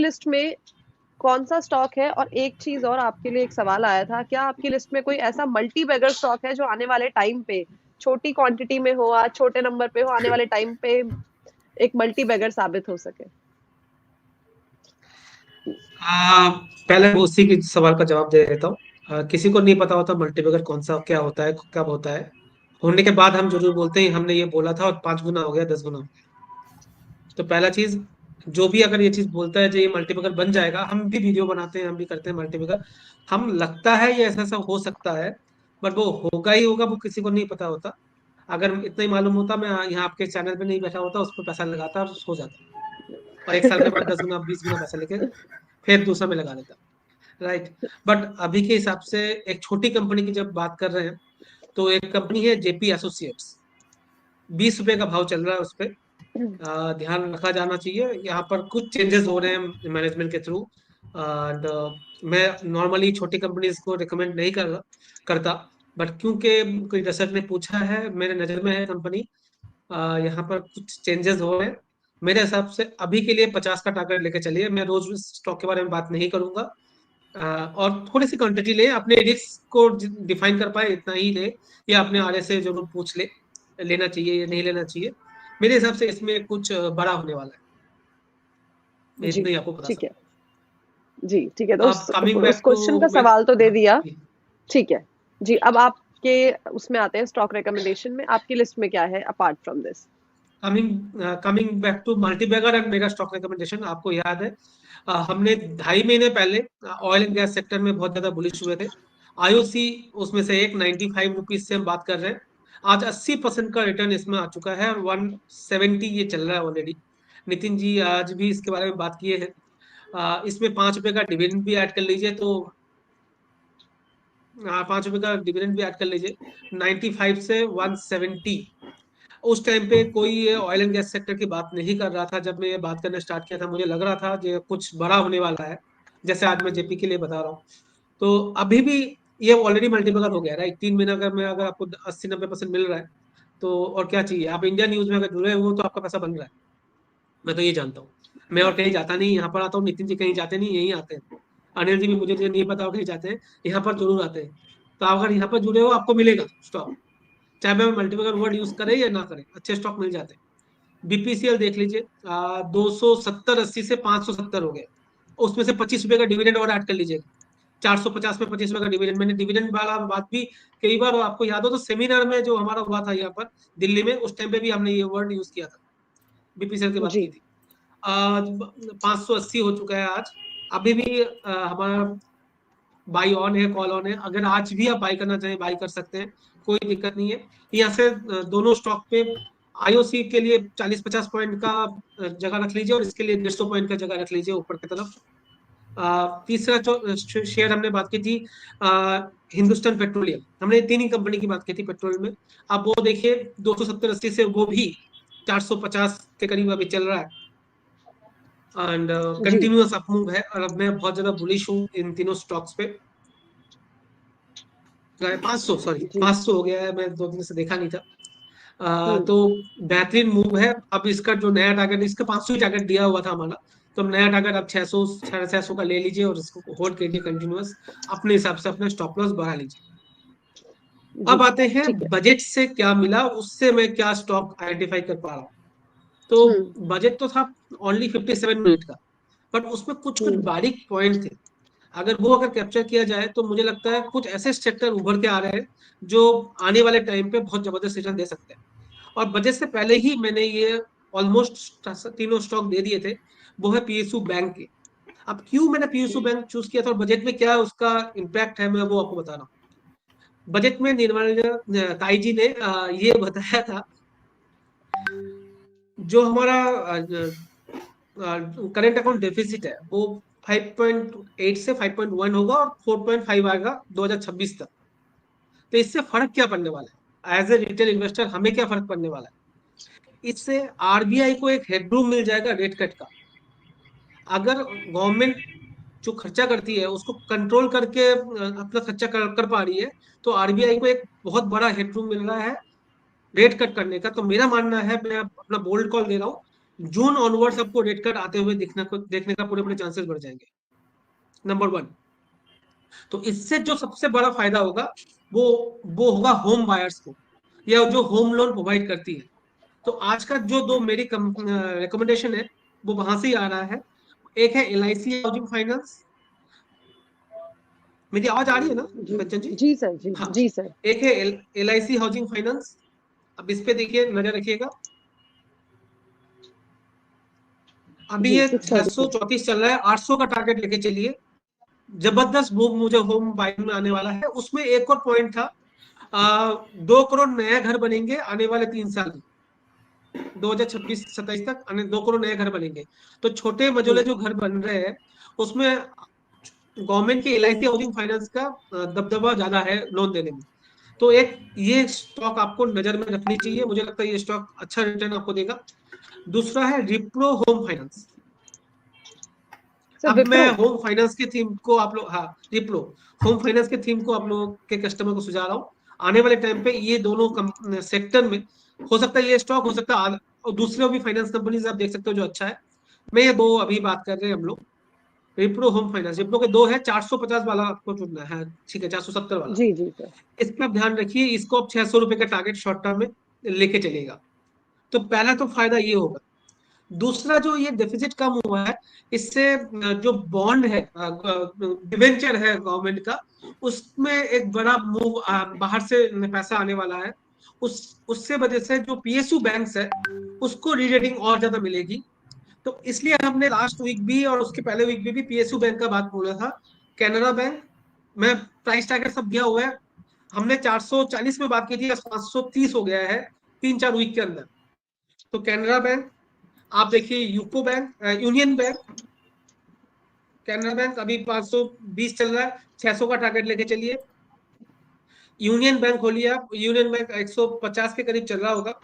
List में कौन सा स्टॉक है? और एक चीज और आपके लिए, एक सवाल आया था, क्या आपकी लिस्ट में कोई ऐसा मल्टी बैगर स्टॉक है जो आने वाले टाइम पे छोटी क्वांटिटी में हो, आज छोटे नंबर पे हो, आने वाले टाइम पे एक मल्टी बैगर साबित हो सके? पहले मैं उसी के सवाल का जवाब दे देता हूँ। किसी को नहीं पता होता मल्टीबैगर कौन सा क्या होता है, कब होता है। होने के बाद हम जरूर बोलते हैं हमने ये बोला था और 5 गुना हो गया, 10 गुना हो गया। तो पहला चीज, जो भी अगर ये चीज बोलता है जो ये मल्टीबैगर बन जाएगा, हम भी वीडियो बनाते हैं, हम भी करते हैं मल्टीबैगर। हम लगता है ये ऐसा ऐसा हो सकता है, बट वो होगा ही होगा, वो किसी को नहीं पता होता। अगर इतना ही मालूम होता, मैं यहाँ आपके चैनल पे नहीं बैठा होता, उस पर पैसा लगाता और हो जाता। और 1 साल के बाद 10 गुना 20 गुना पैसा लेके फिर दूसरा में लगा देता। राइट। बट अभी के हिसाब से एक छोटी कंपनी की जब बात कर रहे हैं, तो एक कंपनी है जेपी एसोसिएट्स। 20 रुपए का भाव चल रहा है उस पर। ध्यान रखा जाना चाहिए, यहाँ पर कुछ चेंजेस हो रहे हैं मैनेजमेंट के थ्रू। एंड मैं नॉर्मली छोटी कंपनीज को रिकमेंड नहीं करता, बट क्योंकि कोई दर्शक ने पूछा है, मेरे नज़र में है कंपनी, यहाँ पर कुछ चेंजेस हो रहे हैं। मेरे हिसाब से अभी के लिए 50 का टारगेट लेके चलिए। मैं रोज स्टॉक के बारे में बात नहीं करूंगा। और थोड़ी सी क्वांटिटी ले, अपने रिस्क को डिफाइन कर पाए इतना ही ले, या अपने आड़े से जरूर पूछ ले लेना चाहिए या नहीं लेना चाहिए। मेरे हिसाब से इसमें कुछ बड़ा होने वाला है, मैं जी, इतना ही आपको बता ठीक है। सकता जी, ठीक है। तो हूँ। अब कमिंग उस बैक टू क्वेश्चन का मैं, सवाल तो दे हाँ दिया। जी। ठीक है। जी, अब आपके उसमें आते हैं स्टॉक रिकमेंडेशन में, आपकी लिस्ट में क्या है apart from this? Coming coming back to multibagger and mega stock recommendation, आपको याद है हमने 2.5 महीने पहले ऑयल एंड गैस सेक्टर में बहुत ज्यादा बुलिश हुए थे। आईओसी उसमें से एक 95 रुपीज से हम बात कर रहे हैं। आज 80% का रिटर्न इसमें आ चुका है और 170 ये चल रहा है ऑलरेडी। नितिन जी आज भी इसके बारे में बात किए हैं। इसमें 5 रुपए का डिविडेंड भी ऐड कर लीजिए तो 5 रुपए का डिविडेंड भी ऐड कर लीजिए, 95 से 170। उस टाइम पे कोई ऑयल एंड गैस सेक्टर की बात नहीं कर रहा था। जब मैं ये बात करना स्टार्ट किया था, मुझे लग रहा था कि कुछ बड़ा होने वाला है, जैसे आज मैं जेपी के लिए बता रहा हूँ। तो अभी भी ये ऑलरेडी मल्टीपल हो गया, राइट। 3 महीना अगर मैं, अगर आपको 80-90% मिल रहा है, तो और क्या चाहिए। आप इंडिया न्यूज में अगर जुड़े हुए हो तो आपका पैसा बन रहा है। मैं तो ये जानता हूँ। मैं और कहीं जाता नहीं, यहाँ पर आता हूँ। नितिन जी कहीं जाते नहीं, यहीं आते हैं। अनिल जी भी, मुझे नहीं पता वो कहीं जाते हैं, यहाँ पर जरूर आते हैं। तो अगर यहाँ पर जुड़े हो, आपको मिलेगा स्टॉक। चाहे मैं मल्टीपल वर्ड यूज करे या ना करे, अच्छे स्टॉक मिल जाते हैं। बीपीसीएल देख लीजिए, 270-80 से 570 हो गए। उसमें से 25 रुपए का डिविडेंड और ऐड कर लीजिएगा, 450 में 25 रुपए का डिविडेंड। मैंने डिविडेंड वाला बात भी कई बार, आपको याद हो तो सेमिनार में जो हमारा हुआ था यहाँ पर दिल्ली में, उस टाइम पे भी हमने ये वर्ड यूज किया था, बीपीसीएल की बात जी। की थी। आज 580 हो चुका है आज। अभी भी हमारा बाई ऑन है, कॉल ऑन है। अगर आज भी आप बाई करना चाहें, बाई कर सकते हैं, कोई दिक्कत नहीं है। यहाँ से दोनों स्टॉक पे आईओसी के लिए 40-50 पॉइंट का जगह रख लीजिए, और इसके लिए 150 पॉइंट का जगह रख लीजिए ऊपर की तरफ। तीसरा जो शेयर हमने बात की थी, हिंदुस्तान पेट्रोलियम, हमने 3 ही कंपनी की बात की थी पेट्रोल में। अब वो देखिए 270-80 से वो भी 450 के करीब अभी चल रहा है। And ji. कंटिन्यूअस अपमूव है, और अब मैं बहुत ज्यादा बुलिश हूँ इन तीनों स्टॉक्स पे। 500, सॉरी जी। 500 हो गया है, मैं 2 दिन से देखा नहीं था। हुँ। तो बेहतरीन मूव है। अब इसका जो नया टारगेट, इसका 500 ही टारगेट दिया हुआ था हमारा, तो नया टारगेट अब 600 650 का ले लीजिए, और इसको होल्ड कीजिए कंटिन्यूअस। अपने हिसाब से अपना स्टॉप लॉस बढ़ा लीजिए। अब जी, आते हैं ठीक है। बजट से क्या मिला, उससे मैं क्या स्टॉक आइडेंटिफाई कर पा रहा हूँ। तो हुँ। बजट तो था ओनली 57 मिनट का, बट उसमें कुछ कुछ हुँ। बारीक पॉइंट थे। अगर कैप्चर किया जाए, तो मुझे लगता है कुछ ऐसे सेक्टर उभर के आ रहे हैं जो आने वाले टाइम पे बहुत जबरदस्त रिटर्न दे सकते हैं। और बजट से पहले ही मैंने ये ऑलमोस्ट तीनों स्टॉक दे दिए थे। वो है पीएसयू बैंक के। अब क्यों मैंने पीएसयू बैंक चूज किया था और बजट में क्या उसका इम्पैक्ट है, मैं वो आपको बता रहा हूँ। बजट में निर्मला ताई जी ने ये बताया था, जो हमारा करंट अकाउंट डेफिसिट है वो 5.8 से 5.1 होगा, और 4.5 आएगा 2026 तक। तो इससे फर्क क्या पड़ने वाला है, एज ए रिटेल इन्वेस्टर हमें क्या फर्क पड़ने वाला है। इससे आरबीआई को एक हेडरूम मिल जाएगा रेट कट का। अगर गवर्नमेंट जो खर्चा करती है उसको कंट्रोल करके अपना खर्चा कर पा रही है, तो आरबीआई को एक बहुत बड़ा हेडरूम मिल रहा है रेट कट करने का। तो मेरा मानना है, मैं अपना बोल्ड कॉल दे रहा हूँ, जून ऑनवर्ड्स आपको रेट कट आते हुए देखने का पूरे चांसेस बढ़ जाएंगे, नंबर 1। तो इससे जो सबसे बड़ा फायदा होगा वो होगा होम बायर्स को, या जो होम लोन प्रोवाइड करती है। तो आज का जो दो मेरी रिकमेंडेशन है वो वहां से ही आ रहा है। एक है LIC हाउसिंग फाइनेंस। मेरी आवाज आ रही है ना जी कंचन जी? जी सर, जी हाँ। जी सर। एक है LIC हाउसिंग फाइनेंस। अब इस पे देखिए, नजर रखिएगा। अभी जी ये 634। 634 चल रहा है, 800 का टारगेट लेके चलिए। जबरदस्त मूव मुझे होम बाइंग में आने वाला है। उसमें एक और पॉइंट था, 2 करोड़ नया घर बनेंगे आने वाले 3 साल में, 2026-27 तक 2 करोड़ नए घर बनेंगे। तो छोटे जी मझोले जो घर बन रहे हैं उसमें गवर्नमेंट की LIC हाउसिंग फाइनेंस का दबदबा ज्यादा है लोन देने में। तो एक ये स्टॉक आपको नजर में रखनी चाहिए, मुझे लगता है ये स्टॉक अच्छा रिटर्न आपको देगा। दूसरा है रिप्रो होम फाइनेंस। सर, अब मैं विप्रो। होम फाइनेंस के थीम को आप लोग, हाँ, रिप्रो होम फाइनेंस के थीम को आप लोगों के कस्टमर को सुझा रहा हूँ। आने वाले टाइम पे ये दोनों सेक्टर में हो सकता है ये स्टॉक, हो सकता है और दूसरे भी फाइनेंस कंपनीज आप देख सकते हो जो अच्छा है। मैं ये दो अभी बात कर रहे हैं हम लोग। रिप्रो होम फाइनेंस, रिप्रो के दो है, 450 वाला आपको चुनना है, ठीक है, 470 वाला। जी जी सर। इस पर आप ध्यान रखिए, इसको आप 600 रुपए का टारगेट शॉर्ट टर्म में लेके चलेगा। तो पहला तो फायदा ये होगा। दूसरा, जो ये डेफिसिट कम हुआ है, इससे जो बॉन्ड है, डिवेंचर है गवर्नमेंट का, उसमें एक बड़ा मूव, बाहर से पैसा आने वाला है। उससे वजह से जो PSU बैंक्स है उसको रीरेटिंग और ज्यादा मिलेगी। तो इसलिए हमने लास्ट वीक भी और उसके पहले वीक भी PSU बैंक का बात बोला था। कैनरा बैंक में प्राइस टैग सब दिया हुआ है। हमने 440 में बात की थी, 530 हो गया है 3-4 वीक के अंदर। तो कैनरा बैंक, आप देखिए UCO bank, union bank, Canara bank अभी 520 चल रहा है, 600 का टारगेट लेके चलिए। यूनियन बैंक खोलिए आप, यूनियन बैंक 150 के करीब चल रहा होगा,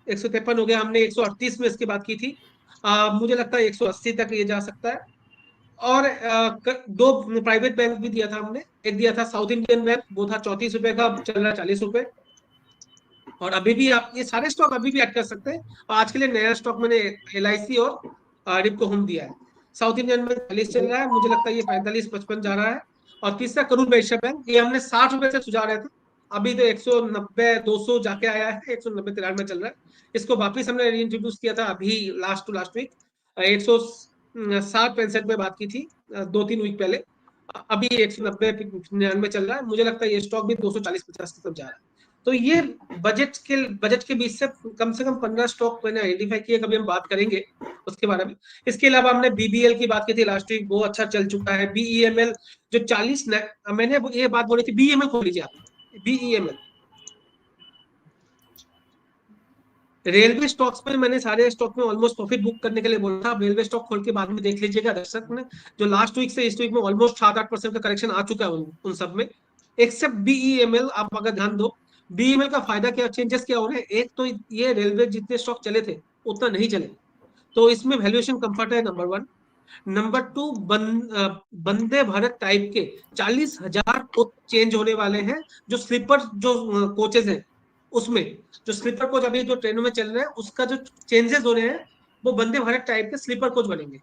153 हो गया। हमने 138 में इसकी बात की थी। मुझे लगता है 180 तक ये जा सकता है। और दो प्राइवेट बैंक भी दिया था हमने। एक दिया था साउथ इंडियन बैंक, वो था 34 रुपए का, अब चल रहा है 40 रुपए। और अभी भी आप ये सारे स्टॉक अभी भी ऐड कर सकते हैं। और आज के लिए नया स्टॉक मैंने LIC और रिप्को होम दिया है। साउथ इंडियन बैंक 40 चल रहा है, मुझे लगता है ये 45-55 जा रहा है। और तीसरा करूर वैश्य बैंक, ये हमने 60 रुपए से सुझा रहे थे, अभी तो 190-200 जाके आया है, 190-93 चल रहा है। इसको वापिस हमने रीइंट्रोड्यूस किया था अभी लास्ट टू लास्ट वीक, 160-65 में बात की थी 2-3 वीक पहले। अभी 190-99 चल रहा है। मुझे लगता है ये स्टॉक भी 240-50 की तरफ जा रहा है। तो ये बजट के बीच से कम 15 स्टॉक मैंने आइडेंटिफाई किए, कभी हम बात करेंगे उसके बारे में। इसके अलावा हमने BBL की बात की थी लास्ट वीक, वो अच्छा चल चुका है। BEML जो 40, मैंने ये बात बोली थी, BEML खोल लीजिए आप, BEML। रेलवे स्टॉक्स में मैंने सारे स्टॉक में ऑलमोस्ट प्रॉफिट बुक करने के लिए बोला था। रेलवे स्टॉक खोल के बाद में देख लीजिएगा दर्शक ने, जो लास्ट वीक से इस वीक में ऑलमोस्ट 7-8% का करेक्शन आ चुका है उन सब में, एक्सेप्ट BEML। आप अगर ध्यान दो, BEML का फायदा क्या, चेंजेस क्या हो रहे हैं। एक तो ये रेलवे जितने स्टॉक चले थे उतना नहीं चले, तो इसमें वैल्यूएशन कंफर्ट है, number 1। Number 2, Vande Bharat type के 40,000 कोच चेंज होने वाले हैं। जो स्लीपर जो कोचेज हैं उसमें, जो स्लीपर कोच अभी जो ट्रेनों में चल रहे हैं उसका जो चेंजेस हो रहे हैं, वो वंदे भारत टाइप के स्लीपर कोच बनेंगे।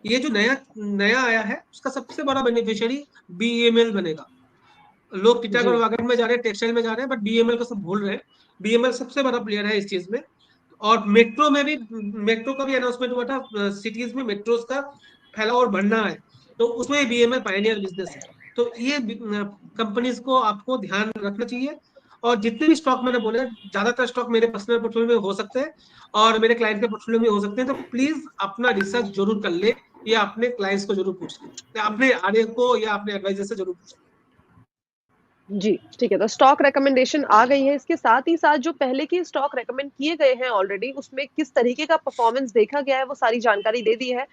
ये जो नया नया आया है उसका सबसे बड़ा बेनिफिशियरी BEML बनेगा। लोग टिटागढ़ जी वागड़ में जा रहे हैं, टेक्सटाइल में जा रहे हैं, बट BEML को सब भूल रहे हैं। BEML सबसे बड़ा प्लेयर है इस चीज में। और मेट्रो में भी, मेट्रो का भी अनाउंसमेंट हुआ था, सिटीज में मेट्रोज का फैलाव और बढ़ना है, तो उसमें BEML पायनियर बिजनेस है। तो ये कंपनीज को आपको ध्यान रखना चाहिए। और जितने भी स्टॉक मैंने बोले, ज्यादातर स्टॉक मेरे पर्सनल पोर्टफोलियो में हो सकते हैं और मेरे क्लाइंट के पोर्टफोलियो में हो सकते हैं। तो प्लीज अपना रिसर्च जरूर कर ले, या अपने क्लाइंट्स को जरूर पूछ ले, या अपने आरए को या अपने एडवाइजर से जरूर पूछ ले। जी, ठीक है। तो स्टॉक रिकमेंडेशन आ गई है। इसके साथ ही साथ जो पहले के स्टॉक रिकमेंड किए गए हैं ऑलरेडी, उसमें किस तरीके का परफॉर्मेंस देखा गया है, वो सारी जानकारी दे दी है।